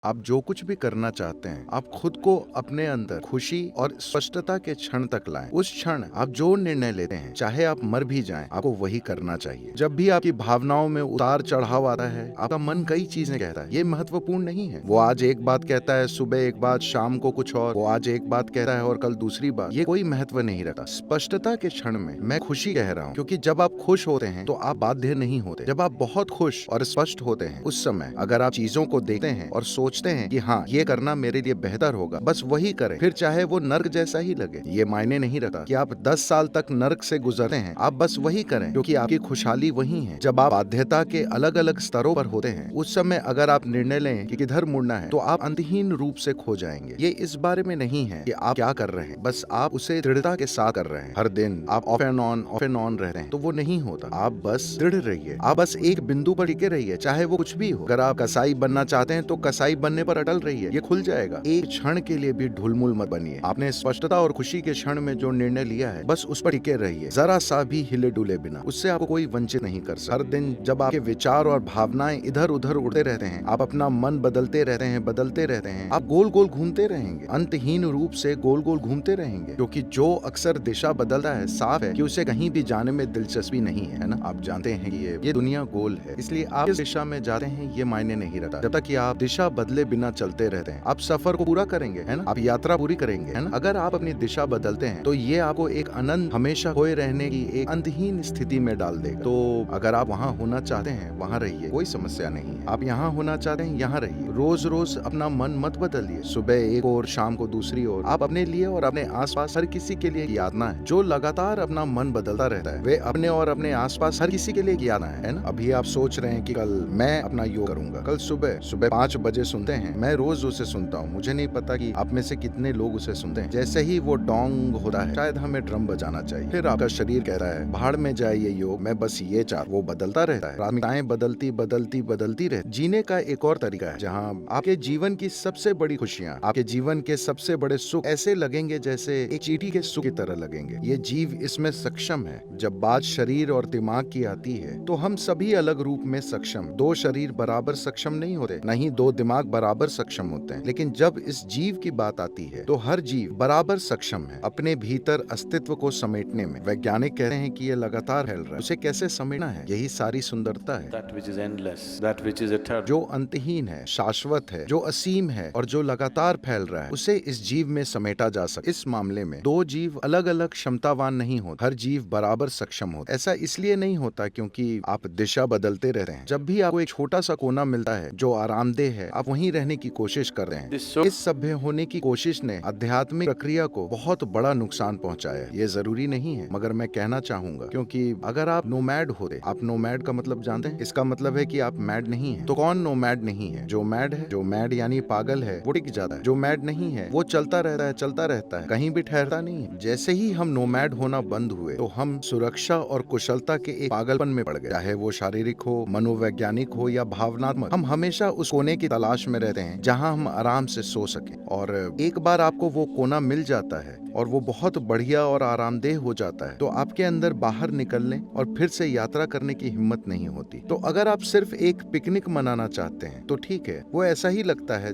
आप जो कुछ भी करना चाहते हैं, आप खुद को अपने अंदर खुशी और स्पष्टता के क्षण तक लाएं। उस क्षण आप जो निर्णय लेते हैं, चाहे आप मर भी जाएं, आपको वही करना चाहिए। जब भी आपकी भावनाओं में उतार चढ़ाव आता है, आपका मन कई चीजें कहता है, ये महत्वपूर्ण नहीं है। वो आज एक बात कहता है, सुबह एक बात, शाम को कुछ और। वो आज एक बात कहता है और कल दूसरी बात। ये कोई महत्व नहीं रखता। स्पष्टता के क्षण में मैं खुशी कह रहा हूँ, क्योंकि जब आप खुश होते हैं तो आप बाध्य नहीं होते। जब आप बहुत खुश और स्पष्ट होते हैं, उस समय अगर आप चीजों को देखते हैं और सोचते हैं कि हाँ, ये करना मेरे लिए बेहतर होगा, बस वही करें, फिर चाहे वो नर्क जैसा ही लगे। ये मायने नहीं रखता कि आप 10 साल तक नर्क से गुजरते हैं, आप बस वही करें, क्योंकि आपकी खुशहाली वही है। जब आप बाध्यता के अलग अलग स्तरों पर होते हैं, उस समय अगर आप निर्णय लें कि किधर मुड़ना है, तो आप अंतहीन रूप से खो जाएंगे। ये इस बारे में नहीं है कि आप क्या कर रहे हैं, बस आप उसे दृढ़ता के साथ कर रहे हैं। हर दिन आप ऑफ एंड ऑन रह रहे हैं, तो वो नहीं होता। आप बस दृढ़ रहिए, आप बस एक बिंदु पर टिके रहिए, चाहे वो कुछ भी हो। अगर आप कसाई बनना चाहते हैं, तो कसाई बनने पर अटल रहिए, ये खुल जाएगा। एक क्षण के लिए भी ढुलमुल मत बनिए। आपने स्पष्टता और खुशी के क्षण में जो निर्णय लिया है, बस उस पर टिके रहिए, जरा सा भी हिले डुले बिना। उससे आपको कोई वंचित नहीं कर सकता। हर दिन जब आपके विचार और भावनाएं इधर उधर उड़ते रहते हैं, आप अपना मन बदलते रहते हैं, आप गोल गोल घूमते रहेंगे, अंतहीन रूप से गोल गोल घूमते रहेंगे, क्योंकि जो अक्सर दिशा बदलता है, साफ है कि उसे कहीं भी जाने में दिलचस्पी नहीं है ना। आप जानते हैं कि ये दुनिया गोल है, इसलिए आप किस दिशा में जाते हैं ये मायने नहीं रखता। जब तक कि आप दिशा बदले बिना चलते रहते हैं, आप सफर को पूरा करेंगे, है ना, आप यात्रा पूरी करेंगे, है ना। अगर आप अपनी दिशा बदलते हैं, तो ये आपको एक अनंत हमेशा खोए रहने की एक अंतहीन स्थिति में डाल देगा। तो अगर आप वहाँ होना चाहते हैं, वहाँ रहिए, कोई समस्या नहीं है। आप यहाँ होना चाहते हैं, यहाँ रहिए। रोज रोज अपना मन मत बदलिए, सुबह एक और शाम को दूसरी ओर। आप अपने लिए और अपने आसपास हर किसी के लिए यातना है। जो लगातार अपना मन बदलता रहता है, वे अपने और अपने आसपास हर किसी के लिए यातना है ना। अभी आप सोच रहे हैं कि कल मैं अपना योग करूंगा, कल सुबह 5 बजे सुनते हैं, मैं रोज उसे सुनता हूँ। मुझे नहीं पता कि आप में से कितने लोग उसे सुनते हैं। जैसे ही वो डोंग होता है, शायद हमें ड्रम बजाना चाहिए, फिर आपका शरीर कह रहा है भाड़ में जाए ये योग, मैं बस ये चाह। वो बदलता रहता है, प्राथमिकताएं बदलती रहती। जीने का एक और तरीका है, जहाँ आपके जीवन की सबसे बड़ी खुशियाँ, आपके जीवन के सबसे बड़े सुख ऐसे लगेंगे जैसे एक चींटी के सुख की तरह लगेंगे। ये जीव इसमें सक्षम है। जब बात शरीर और दिमाग की आती है, तो हम सभी अलग रूप में सक्षम। 2 शरीर बराबर सक्षम नहीं होते, नहीं 2 दिमाग बराबर सक्षम होते हैं। लेकिन जब इस जीव की बात आती है, तो हर जीव बराबर सक्षम है अपने भीतर अस्तित्व को समेटने में। वैज्ञानिक कहते हैं कि ये लगातार फैल रहा है, उसे कैसे समेटना है, यही सारी सुंदरता है। That which is endless, that which is eternal. जो अंतहीन है, शाश्वत है, जो असीम है और जो लगातार फैल रहा है, उसे इस जीव में समेटा जा सकता। इस मामले में 2 जीव अलग अलग क्षमतावान नहीं होते, हर जीव बराबर सक्षम होता। ऐसा इसलिए नहीं होता क्योंकि आप दिशा बदलते रहते हैं। जब भी आपको एक छोटा सा कोना मिलता है जो आरामदेह है, आप वहीं रहने की कोशिश कर रहे हैं। इस सभ्य होने की कोशिश ने आध्यात्मिक प्रक्रिया को बहुत बड़ा नुकसान पहुंचाया है। ये जरूरी नहीं है, मगर मैं कहना चाहूंगा, क्योंकि अगर आप नोमैड होते, आप नोमैड का मतलब जानते हैं, इसका मतलब है कि आप मैड नहीं है। तो कौन नोमैड नहीं है? जो मैड है। जो मैड यानी पागल है, वो टिक जाता है। जो मैड नहीं है, वो चलता रहता है, कहीं भी ठहरता नहीं है। जैसे ही हम नोमैड होना बंद हुए, तो हम सुरक्षा और कुशलता के एक पागलपन में पड़ गए, चाहे वो शारीरिक हो, मनोवैज्ञानिक हो या भावनात्मक। हम हमेशा उस कोने की तलाश में रहते हैं जहां हम आराम से सो सके। और एक बार आपको वो कोना मिल जाता है और वो बहुत बढ़िया और आरामदेह हो जाता है, तो आपके अंदर बाहर निकलने और फिर से यात्रा करने की हिम्मत नहीं होती। तो अगर आप सिर्फ एक पिकनिक मनाना चाहते हैं, तो ठीक है, वो ऐसा ही लगता है।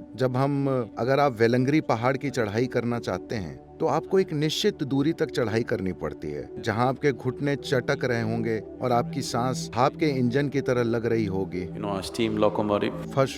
अगर आप वेलंगरी पहाड़ की चढ़ाई करना चाहते हैं, तो आपको एक निश्चित दूरी तक चढ़ाई करनी पड़ती है, जहां आपके घुटने चटक रहे होंगे और आपकी सांस भाप के इंजन की तरह लग रही होगी, You know, a steam locomotive. फश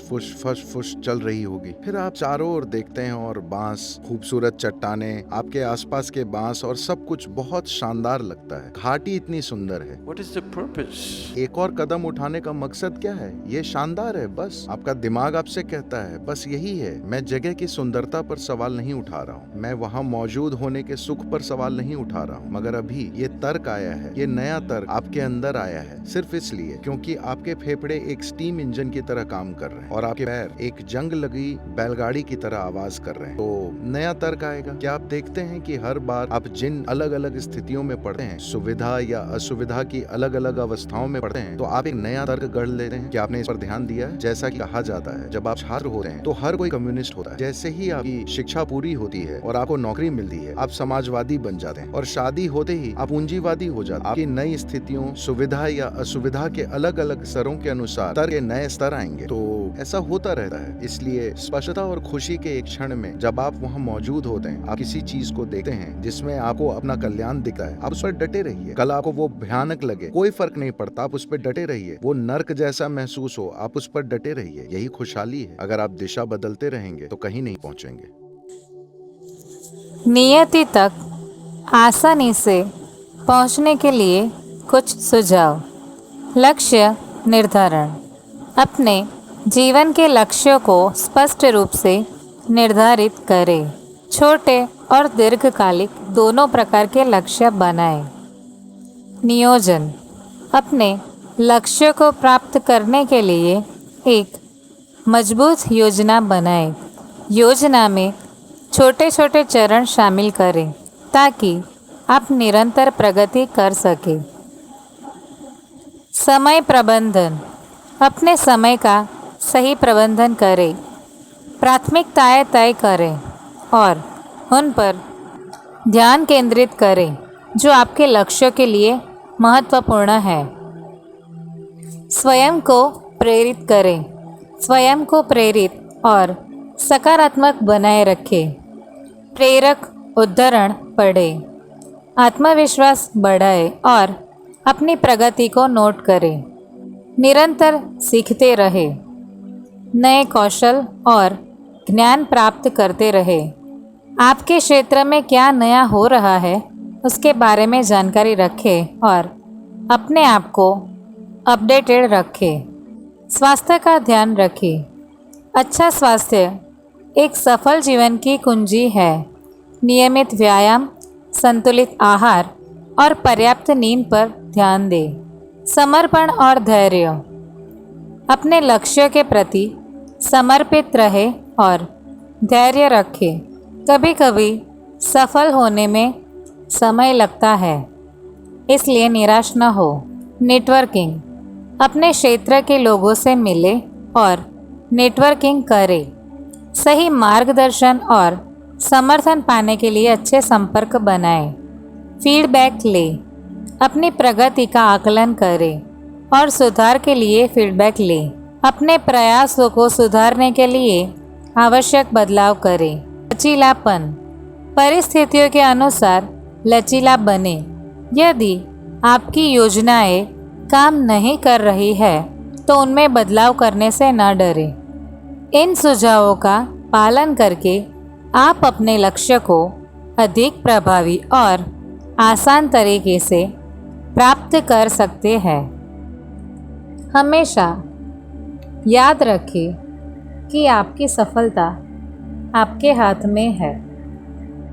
फुश चल रही होगी। फिर आप चारों ओर देखते हैं और बांस, खूबसूरत चट्टाने, आपके आसपास के बांस और सब कुछ बहुत शानदार लगता है। घाटी इतनी सुंदर है। What is the purpose? एक और कदम उठाने का मकसद क्या है? ये शानदार है, बस आपका दिमाग आपसे कहता है बस यही है। मैं जगह की सुंदरता पर सवाल नहीं उठा रहा हूँ, मैं वहाँ मौजूद होने के सुख पर सवाल नहीं उठा रहा हूँ। मगर अभी ये तर्क आया है, ये नया तर्क आपके अंदर आया है, सिर्फ इसलिए क्योंकि आपके फेफड़े एक स्टीम इंजन की तरह काम कर रहे हैं और आपके पैर एक जंग लगी बैलगाड़ी की तरह आवाज कर रहे हैं। तो नया तर्क आएगा। क्या आप देखते हैं कि हर बार आप जिन अलग अलग स्थितियों में पड़ते हैं, सुविधा या असुविधा की अलग अलग अवस्थाओं में पड़ते हैं, तो आप एक नया तर्क गढ़ लेते हैं। क्या आपने इस पर ध्यान दिया है? जैसा कि कहा जाता है, जब आप छात्र होते हैं तो हर कोई कम्युनिस्ट होता है। जैसे ही आपकी शिक्षा पूरी होती है और आपको नौकरी मिलती है आप समाजवादी बन जाते हैं, और शादी होते ही आप पूंजीवादी हो जाते हैं। आपकी नई स्थितियों, सुविधा या असुविधा के अलग अलग स्तरों के अनुसार स्तर के नए स्तर आएंगे। तो ऐसा होता रहता है। इसलिए स्पष्टता और खुशी के एक क्षण में जब आप वहाँ मौजूद होते हैं, आप किसी चीज को देखते हैं जिसमें आपको अपना कल्याण दिखता है, आप उस पर डटे रहिए। कल आपको वो भयानक लगे, कोई फर्क नहीं पड़ता, आप उस पर डटे रहिए। वो नर्क जैसा महसूस हो, आप उस पर डटे रहिए। यही खुशहाली है। अगर आप दिशा बदलते रहेंगे तो कहीं नहीं पहुंचेंगे। नियति तक आसानी से पहुंचने के लिए कुछ सुझाव। लक्ष्य निर्धारण। अपने जीवन के लक्ष्यों को स्पष्ट रूप से निर्धारित करें। छोटे और दीर्घकालिक दोनों प्रकार के लक्ष्य बनाएं। नियोजन। अपने लक्ष्य को प्राप्त करने के लिए एक मजबूत योजना बनाएं। योजना में छोटे छोटे चरण शामिल करें ताकि आप निरंतर प्रगति कर सकें। समय प्रबंधन। अपने समय का सही प्रबंधन करें। प्राथमिकताएं तय करें और उन पर ध्यान केंद्रित करें जो आपके लक्ष्यों के लिए महत्वपूर्ण है। स्वयं को प्रेरित करें। स्वयं को प्रेरित और सकारात्मक बनाए रखें। प्रेरक उद्धरण पढ़ें। आत्मविश्वास बढ़ाएं और अपनी प्रगति को नोट करें। निरंतर सीखते रहें। नए कौशल और ज्ञान प्राप्त करते रहें। आपके क्षेत्र में क्या नया हो रहा है उसके बारे में जानकारी रखें और अपने आप को अपडेटेड रखें। स्वास्थ्य का ध्यान रखें। अच्छा स्वास्थ्य एक सफल जीवन की कुंजी है। नियमित व्यायाम, संतुलित आहार और पर्याप्त नींद पर ध्यान दें। समर्पण और धैर्य। अपने लक्ष्य के प्रति समर्पित रहें और धैर्य रखें। कभी कभी सफल होने में समय लगता है, इसलिए निराश न हो। नेटवर्किंग। अपने क्षेत्र के लोगों से मिलें और नेटवर्किंग करें। सही मार्गदर्शन और समर्थन पाने के लिए अच्छे संपर्क बनाएं। फीडबैक लें। अपनी प्रगति का आकलन करें और सुधार के लिए फीडबैक लें। अपने प्रयासों को सुधारने के लिए आवश्यक बदलाव करें। लचीलापन। परिस्थितियों के अनुसार लचीला बने। यदि आपकी योजनाएं काम नहीं कर रही है तो उनमें बदलाव करने से न डरें। इन सुझावों का पालन करके आप अपने लक्ष्य को अधिक प्रभावी और आसान तरीके से प्राप्त कर सकते हैं। हमेशा याद रखें कि आपकी सफलता आपके हाथ में है।